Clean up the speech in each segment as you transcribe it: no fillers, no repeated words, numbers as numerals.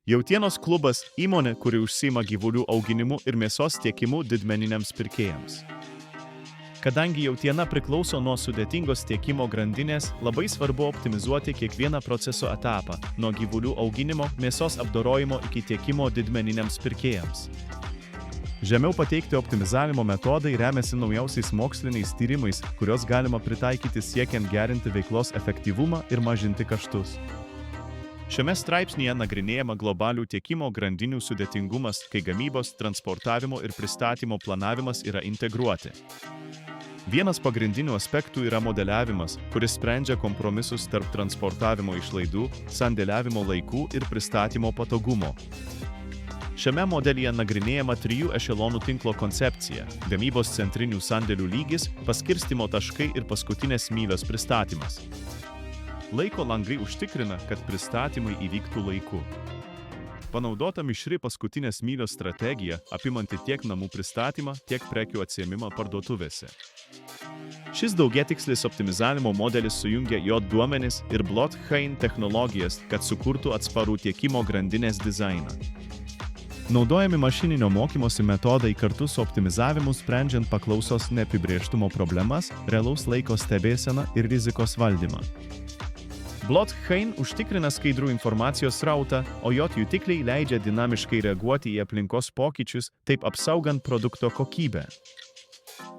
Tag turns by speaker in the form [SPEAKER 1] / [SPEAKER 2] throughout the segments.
[SPEAKER 1] Jautienos klubas – įmonė, kuri užsiima gyvulių auginimu ir mėsos tiekimu didmeniniams pirkėjams. Kadangi jautiena priklauso nuo sudėtingos tiekimo grandinės, labai svarbu optimizuoti kiekvieną proceso etapą – nuo gyvulių auginimo, mėsos apdorojimo iki tiekimo didmeniniams pirkėjams. Žemiau pateikti optimizavimo metodai remiasi naujausiais moksliniais tyrimais, kuriuos galima pritaikyti siekiant gerinti veiklos efektyvumą ir mažinti kaštus. Šiame straipsnyje nagrinėjama globalių tiekimo grandinių sudėtingumas, kai gamybos, transportavimo ir pristatymo planavimas yra integruoti. Vienas pagrindinių aspektų yra modeliavimas, kuris sprendžia kompromisus tarp transportavimo išlaidų, sandėliavimo laikų ir pristatymo patogumo. Šiame modelyje nagrinėjama 3 ešelonų tinklo koncepcija – gamybos centrinių sandėlių lygis, paskirstymo taškai ir paskutinės mylios pristatymas. Laiko langai užtikrina, kad pristatymai įvyktų laiku. Panaudota mišri paskutinės mylios strategija, apimanti tiek namų pristatymą, tiek prekių atsiėmimą parduotuvėse. Šis daugiatikslis optimizavimo modelis sujungia JOT duomenis ir blockchain technologijas, kad sukurtų atsparų tiekimo grandinės dizainą. Naudojami mašininio mokymosi metodai kartu su optimizavimu sprendžiant paklausos neapibrėžtumo problemas, realaus laiko stebėseną ir rizikos valdymą. Blockchain užtikrina skaidrų informacijos srautą, o JOT jutikliai leidžia dinamiškai reaguoti į aplinkos pokyčius, taip apsaugant produkto kokybę.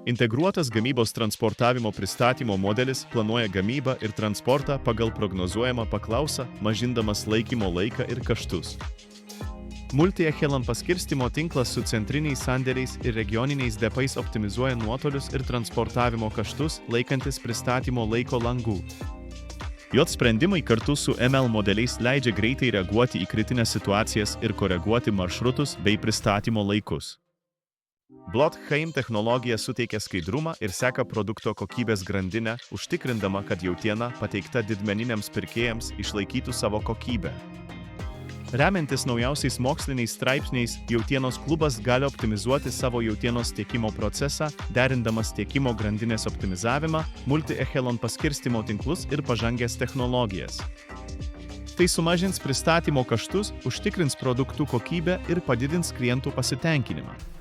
[SPEAKER 1] Integruotas gamybos transportavimo pristatymo modelis planuoja gamybą ir transportą pagal prognozuojamą paklausą, mažindamas laikymo laiką ir kaštus. Multi-echelon paskirstymo tinklas su centriniais sandėliais ir regioniniais depais optimizuoja nuotolius ir transportavimo kaštus, laikantis pristatymo laiko langų. JOT sprendimai kartu su ML modeliais leidžia greitai reaguoti į kritinės situacijas ir koreguoti maršrutus bei pristatymo laikus. Blockchain technologija suteikia skaidrumą ir seka produkto kokybės grandinę, užtikrindama, kad jautiena pateikta didmeniniams pirkėjams išlaikytų savo kokybę. Remiantis naujausiais moksliniais straipsniais, jautienos klubas gali optimizuoti savo jautienos tiekimo procesą, derindamas tiekimo grandinės optimizavimą, multi-echelon paskirstymo tinklus ir pažangės technologijas. Tai sumažins pristatymo kaštus, užtikrins produktų kokybę ir padidins klientų pasitenkinimą.